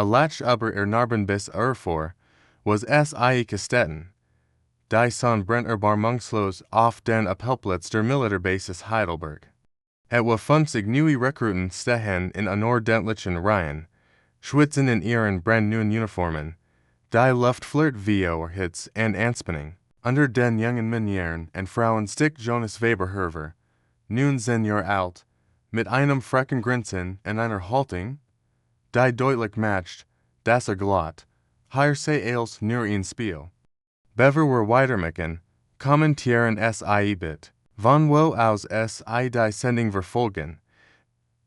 lachte über Narben bis erfor, was sie Kastetten. Die son Brent Barmungslos auf den Appelplatz der Militärbasis Heidelberg. Et wa funzig neue Rekruten stehen in ordentlichen Reihen, schwitzen in ihren brandneuen Uniformen, die Luft flirt vor Hitz and Anspannung. Under den jungen Männern und Frauen stick Jonas Weber hervor, nun 10 Jahre alt, mit einem frechen Grinsen und einer Haltung, die deutlich macht, dass glatt, hier sei als nur ein Spiel. Bever were weitermachen, kommentieren sie bit, von wo aus sie die Sendung verfolgen,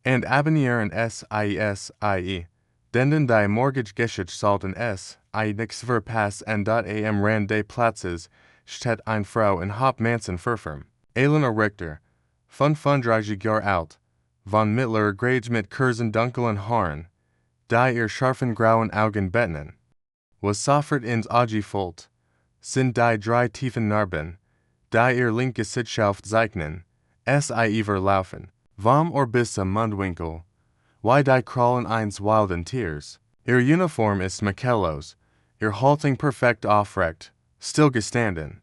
and abonnieren sie, denn die Mortgage sollten sie nix verpass and am Rand des Platzes steht eine Frau in Hauptmann Verfirm. Elena Richter, 35 Jahre alt, von mittlerer Grade mit kurzen dunklen Haaren, die ihr scharfen grauen Augen bettnen, was sofort ins Auge folgt, sind die drei tiefen Narben, die ihr linkes Sitzschaft zeichnen, sie verlaufen, vom bis zum Mundwinkel, wie die Krallen eines wilden Tiers. Ihr Uniform ist makellos, ihr Haltung perfekt aufrecht, stillgestanden.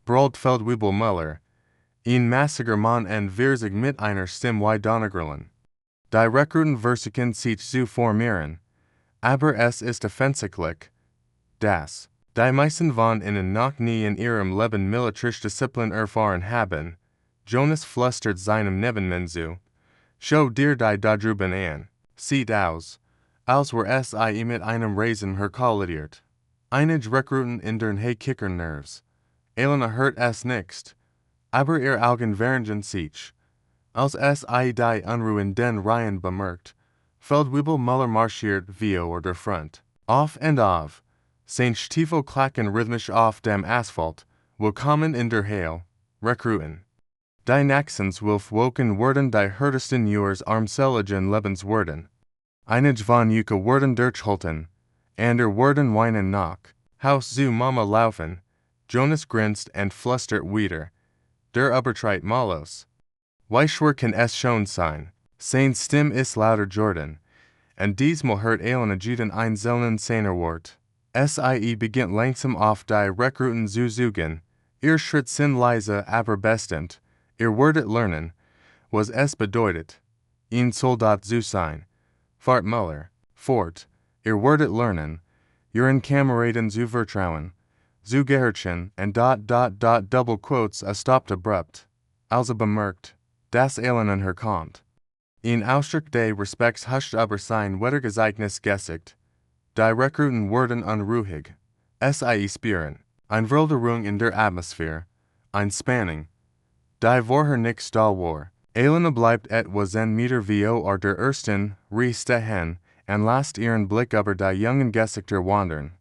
Broadfeld Wiebel Müller, ein massiger Mann und wirzig mit einer Stimme wie Donnergrillen. Die Rekruten versuchen sich zu formieren, aber es ist offensichtlich, dass die meisten von ihnen noch nie in ihrem Leben militärische Disziplin erfahren haben. Jonas flüstert seinem Nebenmann zu, schau dir die da drüben an, sieht aus, als wär sie mit einem Rasen kollidiert. Einige Rekruten in den Kicker-Nervs. Elena hört es nicht, aber ihr Augen verringen sich. Als sie die Unruhe in den Reihen bemerkt, Feldwebel Müller marschiert vor der Front, auf und auf, sein Stiefel klacken rhythmisch auf dem Asphalt, willkommen in der Halle, Rekruten. Die nächsten 12 Wochen werden die härtesten Jahres armseligen Lebens werden. Einige von Juke werden durchhalten, andere werden weinen nach, Haus zu Mama laufen. Jonas grinst und flüstert wieder, der Übertritt malos. Wie schwer kann es schon sein? Seine Stimme ist lauter Jordan, und diesmal hört Elena jeden einzelnen seiner Wort. Sie beginnt langsam auf die Rekruten zu suchen, ihr Schritt sind leise aber bestimmt, ihr werdet lernen, was es bedeutet, ein Soldat zu sein. Fahrt Müller, fort, ihr werdet lernen, ihren Kameraden zu vertrauen. Zu Gerhardchen and double quotes stopped abrupt. Also bemerkt, dass Elena herkommt. In Ausdruck des Respekts huscht aber sein Wettergezeichnis gesicht. Die Rekruten werden unruhig. Sie spüren eine Veränderung in der Atmosphäre, ein Spannung, die vorher nicht da war. Elena bleibt etwa 10 Meter vor der ersten Reihe stehen und lasst ihren Blick über die jungen Gesichter wandern.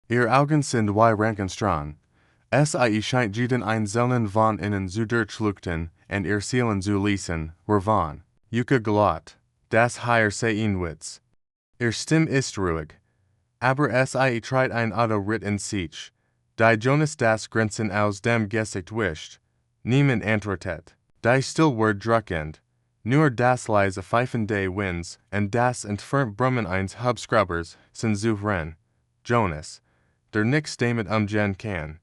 Ihr Augen sind wie Rankenstrahlen. Sie scheint jeden einzelnen von ihnen zu durchleuchten und ihr Seelen zu lesen, wovon Juke glatt, das hier sei ein Witz. Ihr Stimme ist ruhig, aber sie tritt ein Autorit in sich, die Jonas das Grinsen aus dem Gesicht wischt. Niemand antwortet. Die Stillwort drückend, nur das leise Pfeifen des Winds und das entfernt Brummen eines Hubschraubers sind souverän. Jonas, der nichts damit umgehen kann,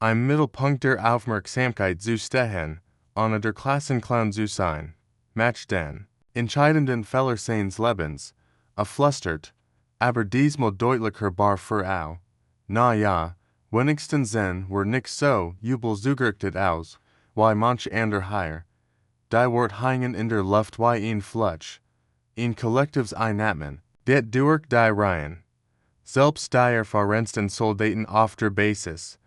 im Mittelpunkt der Aufmerksamkeit zu stehen, ohne der Klassenclown zu sein, macht den entscheidenden Fehler seines Lebens, flüstert, aber diesmal deutlicher voraus. Na ja, wenigstens sind wir nicht so jubelzugerichtet aus, wie manch ander hier. Die Wort hängen in der Luft wie ein Flutsch, ein kollektives Einatmen, det durch die Reihen. Selbst die erfahrensten Soldaten auf der Basis,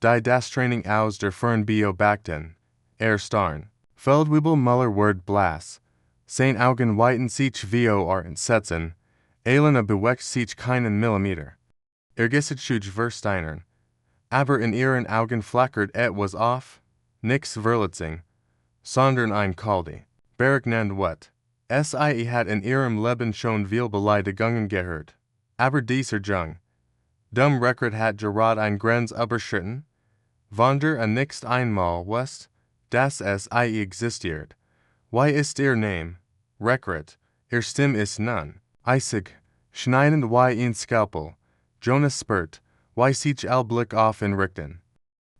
die das Training aus der Fern beobachten, erstarren. Feldwebel Müller wird blass, sein Augen weiten sich vor entsetzen, Elena bewegt sich keinen Millimeter. Gesicht versteinern, aber in ihren Augen flackert etwas auf, nix Verletzung, sondern ein kalte, berechnend Wut. Sie hat in ihrem Leben schon viel Beleidigungen gehört. Aber dieser Jung, dem Rekrut hat gerade ein Grenz überschritten, Wunder nicht einmal wusst, dass sie existiert. Wie ist ihr Name? Rekrut, ihr Stimme ist nun, eisig, schneiden ein Scalpel, Jonas spurt, sich Blick auf in Richten.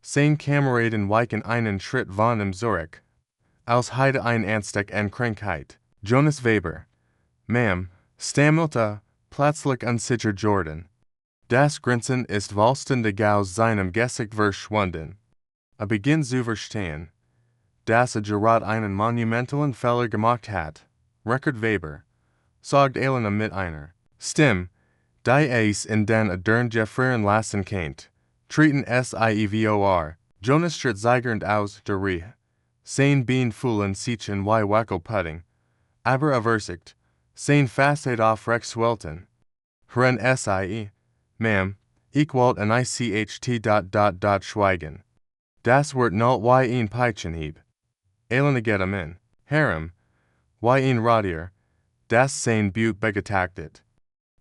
Sein Kameraden weichen einen Schritt von dem Zurück. Als Heide ein Ansteck en Krankheit. Jonas Weber. Ma'am, stammelte, plötzlich unsicher Jordan. Das Grinsen ist vollständig aus seinem Gesicht verschwunden. Beginn zu verstehen, dass gerade einen monumentalen Fehler gemacht hat. Rekrut Weber. Sagt Elena mit einer Stimme, die es in den Adern Jeffreren lassen kennt. Treten Sievor. Jonas tritt zeigernd aus der Reihe. Sein Bein fühlen sich in Wackel pudding. Aber Versicht. Sein Fastheit auf Rexwelten. Hren Sie. Ma'am, ich wollte an ICHT. Schweigen. Das wird not ein Peitschenhieb. Elena geht in. Harem. Ein Radier. Das sein Buch begetaktet.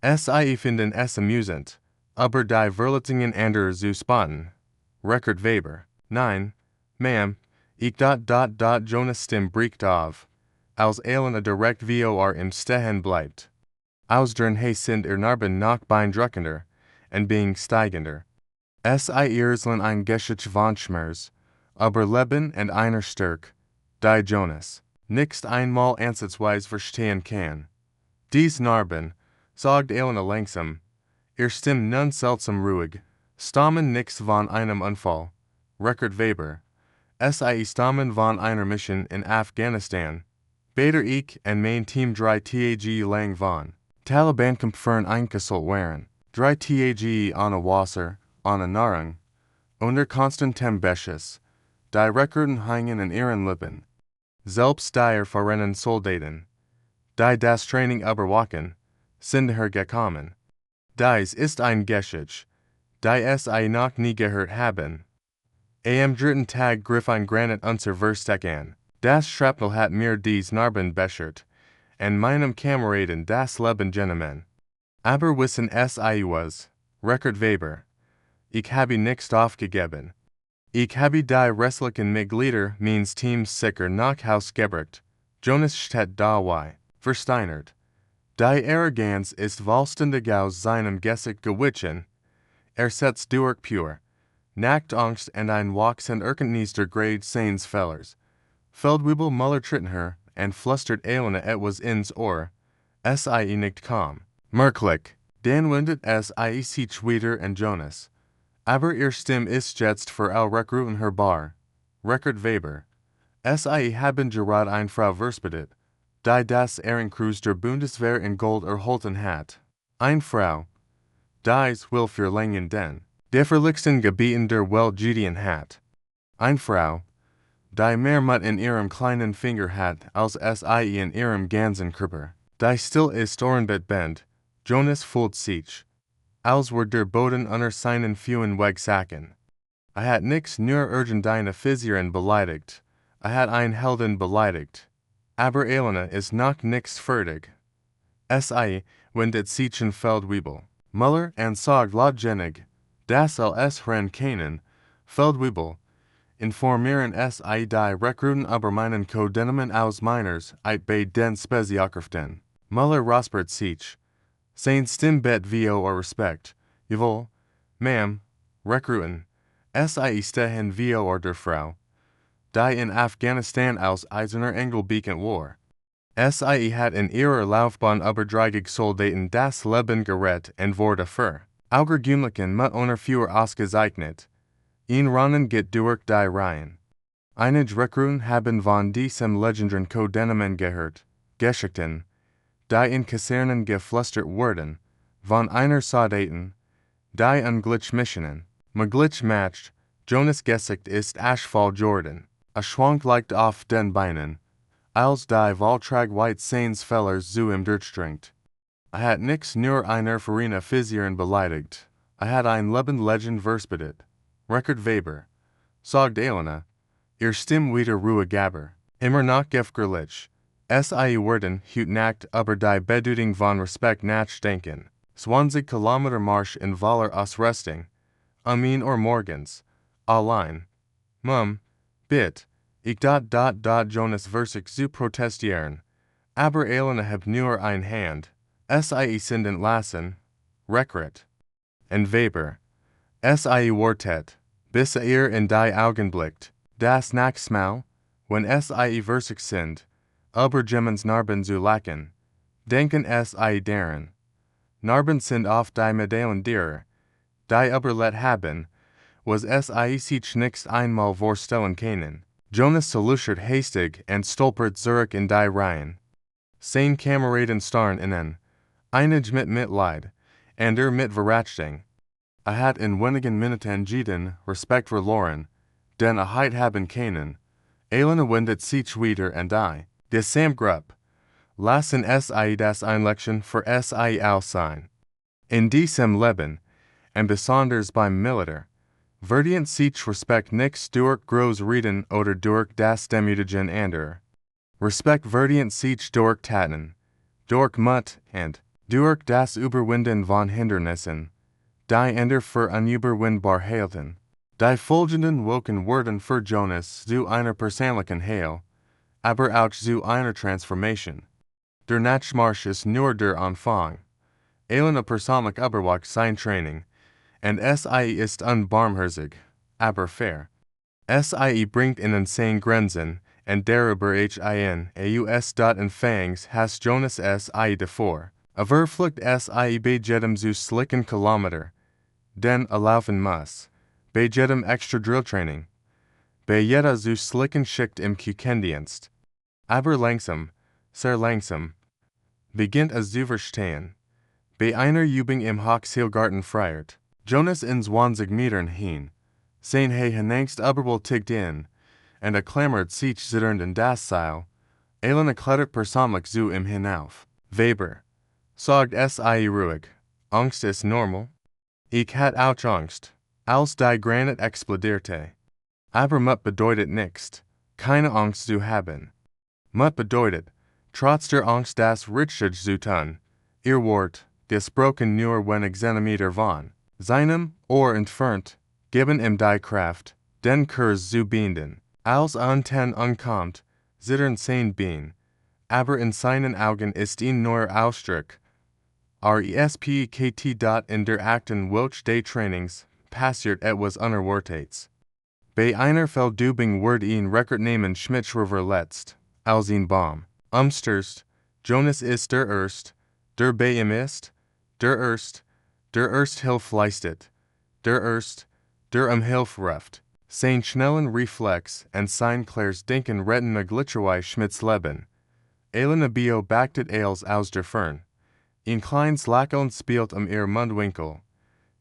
Sie finden es amusant, aber die Verletzungen anderer zu spotten. Rekrut Weber. Nein, ma'am, ich Jonas Stimme bricht auf, als Elena direkt vor im Stehen bleibt. Aus deren sind Narben noch beeindruckender, en being steigender. Ihrslen ein Geschichte von Schmerz, aber Leben und einer Stärk, die Jonas nicht einmal ansatzweise verstehen kann. Dies Narben, sagt Elena langsam, ihr Stimme nun seltsam ruhig, stammen nichts von einem Unfall. Rekrut Weber. Sie stammen von einer Mission in Afghanistan. Beter ich en mein Team 3 Tage lang von Taliban-Kämpfern eingesollt waren. 3 Tage ohne Wasser, ohne Nahrung, unter konstantem Beschuss. Die Rekruten hingen in ihren Lippen. Selbst die erfahrenen Soldaten, die das Training überwachen, sind hergekommen. Dies ist ein Geschichte, die Sie noch nie gehört haben. Am dritten Tag griff ein Granit unser Versteck an. Das Shrapnel hat mir dies Narben beschert, en meinem Kameraden das Leben genommen. Aber wissen Sie was, Rekrut Weber. Ich habe nichts aufgegeben. Ich habe die restlichen Mitglieder meines Teams sicher noch ausgebracht. Jonas steht dabei, versteinert. Die Arroganz ist vollständig aus seinem Gesicht gewichen. Setzt durch pur. Nackt Angst und ein wachsend Erkenntnis der Grade seines Fehlers. Feldwebel Muller Trittenher, and flustert Elena etwas ins Ohr. Sie nicht kaum. Merklich, dann wendet sich wieder an Jonas. Aber ihr Stimme ist jetzt für all Rekruten hörbar. Rekrut Weber. Sie haben gerade eine Frau verspätet, die das Ehrenkreuz der Bundeswehr in Gold erhalten hat. Eine Frau. Dies will für langen den der verlichsten Gebieten der Welt gedient hat. Eine Frau, die mehr Mut in ihrem kleinen Finger hat als Sie in ihrem ganzen Körper. Die still ist Ohrenbett bend. Jonas fühlt sich, als wird der Boden unter seinen Füßen wegsacken. Hat nix nur irgendeine Physierin beleidigt. Hat ein Helden beleidigt. Aber Elena ist noch nix fertig. Sie wendet sich in Feldwebel. Muller und sagt lautgenig, das als Hren kennen, Feldwebel, informieren Sie die Rekruten über meinen Codenamen aus Miners, bei den Spezialkräften. Muller räuspert sich. Sein Stimmbett vor Respekt. Jawohl, ma'am, Rekruten. Sie stehen vor der Frau, die in Afghanistan als eiserner Engel bekannt war. Sie hat in ihrer Laufbahn überdreigig Soldaten das Leben gerettet und wurde für außergewöhnlichen Mut ohne Führer ausgezeichnet. Ein Rennen geht durch die Reihen. Einige Rekruten haben von diesem legendären Codenamen gehört. Geschichten, die in Kasernen geflüstert wurden, von einer Soldaten, die unglücklich Missionen. Glitch matcht, Jonas Gesicht ist Asphalt Jordan. Schwank liegt auf den Beinen, als die Voltrag White Seines Fellers zu ihm durchdringt. Hat nix nur einer Farina Physierin beleidigt. Hat ein Leben Legend verspätet. Rekrut Weber. Sagt Elena. Ihr Stimme wieder ruhig aber. Immer noch gefgürlich. Sie werden hüt nackt über die Bedeutung von Respekt nachdenken. 20 Kilometer Marsch in Valor Ausrüstung. Amin or morgens. Allein. Bit. Ich Jonas versicht zu protestieren. Aber Elena hebt nur ein Hand. Sie sind entlassen, Rekrut. Und Weber. Sie wartet, bis in die Augenblick, das Nachsmal, wenn sie versig sind, über jemens Narben zu lachen, denken sie daran. Narben sind oft die Medaillen derer, die überlet haben, was sie sich nicht einmal vorstellen können. Jonas saluchert hastig und stolpert zurück in die Reihen. Seine Kameraden starren ihnen, einig mit Mitleid, und mit Verachtung. Hat in wenigen Minuten jeden Respekt verloren, den heit haben können. Elena wendet sich wieder an die, Gesamtgruppe. Lassen sie das Einlection für sie auch sein. In diesem Leben, und besonders beim Militär, verdient sich Respekt nicht durch groß Reden oder durch das Demütigen anderer. Respekt verdient sich durch Taten, durch Mut und durch das Überwinden von Hindernissen, die andere für unüberwindbar halten. Die folgenden Wochen werden für Jonas zu einer persönlichen Heil, aber auch zu einer Transformation. Der Nachmarsch ist nur der Anfang. Elena persönlich überwacht sein Training, und sie ist unbarmherzig, aber fair. Sie bringt ihnen seine Grenzen, und darüber hinaus Fangs has Jonas sie davor. Verflucht sie bei jedem zu slicken Kilometer, den laufen muss, bei jedem extra Drilltraining, bei jeder zu slicken Schicht im Küchendienst. Aber langsam, sehr langsam, beginnt es zu verstehen. Bei einer Übung im Hochseilgarten friert Jonas in 20 Metern hin, sein hinaus überall tickt in, und klammert sich zitternd in das Seil. Elena klettert persönlich zu ihm hinauf. Weber. Sagt sie ruhig. Angst ist normal. Ich hat auch Angst, als die Granit explodierte. Aber Mut bedeutet nichts, keine Angst zu haben. Mut bedeutet, trotz der Angst das Richtige zu tun. Ihr Wort, gesprochen nur wenn Exameter von seinem Ohr entfernt, geben ihm die Kraft, den Kurs zu binden. Als ten ankommt, zittern sein Bein, aber in seinen Augen ist ein neuer Ausdruck. Respekt in der Akten welch des Trainings, passiert etwas Unerwartetes. Bei einer Feldübung wird ein Rekrut namens Schmidt verletzt, als ein Baum umstürzt. Jonas ist der Erst, der bei ihm ist, der Erst Hilfe leistet, der Erst, der Hilfe ruft. Sein schnellen Reflex und sein klares Denken retten glitcherweise Schmidts Leben. Elena beobachtet als aus der Fern. Ein kleines Lächeln spielt ihr Mundwinkel.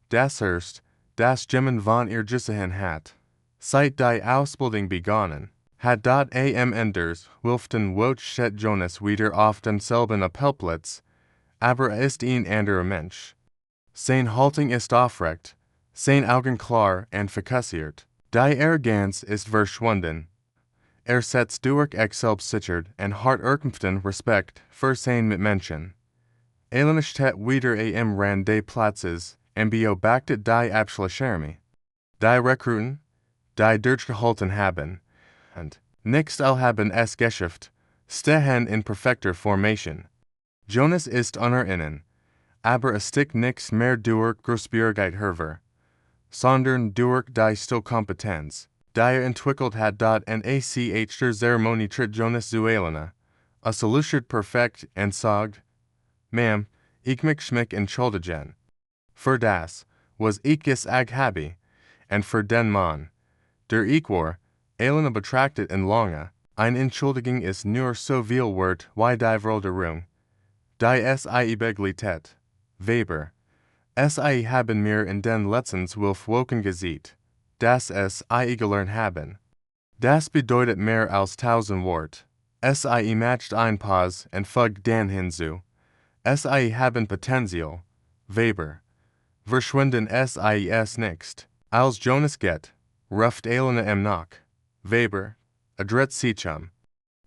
Das Erst, das Jemmen von ihr gesehen hat. Seit die Ausbildung begonnen, hat dort am Enders Wilften welch steht Jonas wieder auf denselben Appellplatz, aber ist ein anderer Mensch. Sein Haltung ist aufrecht, sein Augen klar und fokussiert. Die Arroganz ist verschwunden. Setzt durch selbstsicher und hat erkämpften Respekt für sein Mitmenschen. Elena steht wieder am Rand des Platzes und beobachtet die Abschlussceremony. Die Rekruten, die durchgehalten haben, und nicht haben es geschafft, stehen in perfekter Formation. Jonas ist unter ihnen, aber es stickt nichts mehr durch Großbürgerheit hervor, sondern durch die Stillkompetenz, die entwickelt hat dort und der Zeremonie tritt Jonas zu Elena, salutiert perfekt und sagt, Ma'am, ich mich entschuldigen. Für das, was ich gesagt habe, und für den Mann, der ich war, Elena betrachtet in lange, eine Entschuldigung ist nur so viel wert wie die Veränderung, die sie begleitet. Weber. Sie haben mir in den letzten 12 Wochen gesehen, dass sie gelernt haben. Das bedeutet mehr als 1000 Wort. Sie macht ein Pause und fügt dann hinzu. Sie haben Potenzial. Weber. Verschwinden sie es nicht. Als Jonas geht, ruft Elena nach. Weber. Adret sich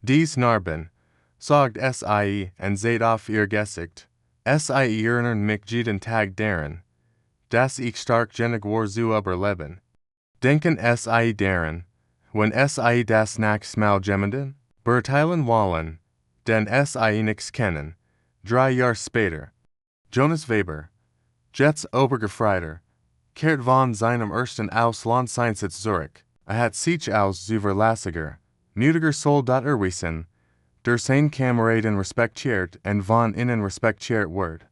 Dies Narben. Sagt sie und seht auf ihr Gesicht. Sie erinnern mich jeden Tag daran, dass ich stark genug war zu überleben. Denken sie daran, wenn sie das Nachsmal jemanden beurteilen wollen, den sie nichts kennen, 3 Jahre später. Jonas Weber, Jets Obergefreiter, kehrt von seinem ersten Auslandseinsatz Zurich. Hat sich aus Zuverlässiger, mutiger Soldat erwiesen, der seine Kameraden respektiert und von innen respektiert wird.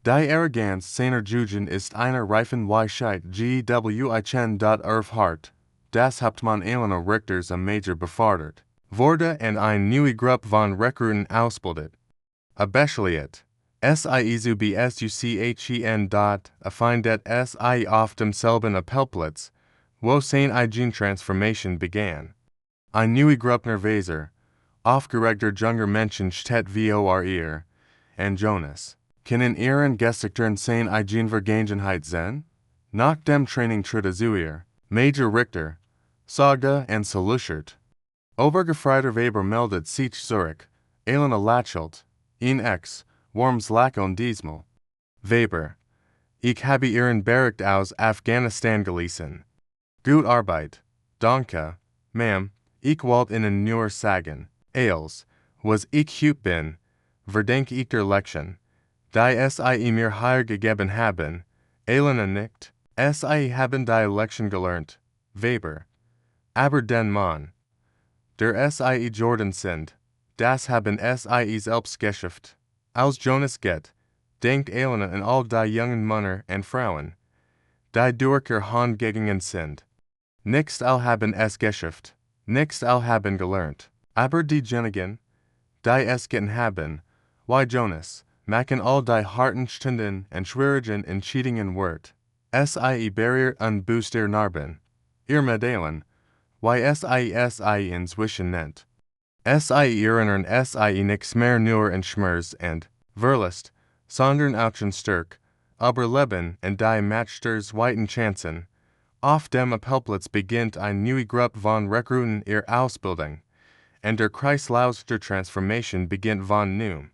Die Arroganz seiner Jugend ist eine Reifenweisheit GWIchen.hart, das Hauptmann Elena Richters am Major befördert, wurde und eine neue Gruppe von Rekruten ausbildet. Abschliet, SIEZUBSUCHEN. Findet SI auf demselben Appellplatz, wo seine eigene Transformation begann. Eine neue Gruppe Nervaser, aufgeregter junger Menschen steht vor ihr, und Jonas. Können ihren Gesichtern seine eigene Vergangenheit sehen? Nach dem Training tritt ihr, Major Richter, sagte und salutiert. Obergefreiter Weber meldet sich zurück, Elena lächelt, ihn ex, worms Lachon diesmal. Weber, ich habe ihren Bericht aus Afghanistan gelesen. Gut Arbeit, danke, Ma'am, ich wollte Ihnen nur sagen, als, was ich hüt bin, verdenke ich der Lektion, die Sie mir hier gegeben haben, Elena nickt, Sie haben die Lektion gelernt, Weber. Aber den Mann, der Sie Jordan sind, das haben Sie selbst geschafft. Als Jonas geht, denkt Elena an all die jungen Männer und Frauen, die durch ihr Hand gegangen sind. Nichts all haben es geschafft, nichts all haben gelernt, aber diejenigen, die es getan haben, wie Jonas, machen all die harten Stunden und schwierigen Entscheidungen wert. Sie barrier und booster Narben, ihr Medaillen, wie sie inzwischen nennt. Sie erinnern Sie nix mehr nur an Schmerz und Verlust, sondern auch an Stärke, aber Leben und die Matchters weiten Chancen. Auf dem Appellplatz beginnt eine neue Gruppe von Rekruten ihre Ausbildung, und der Kreislauf der Transformation beginnt von neuem.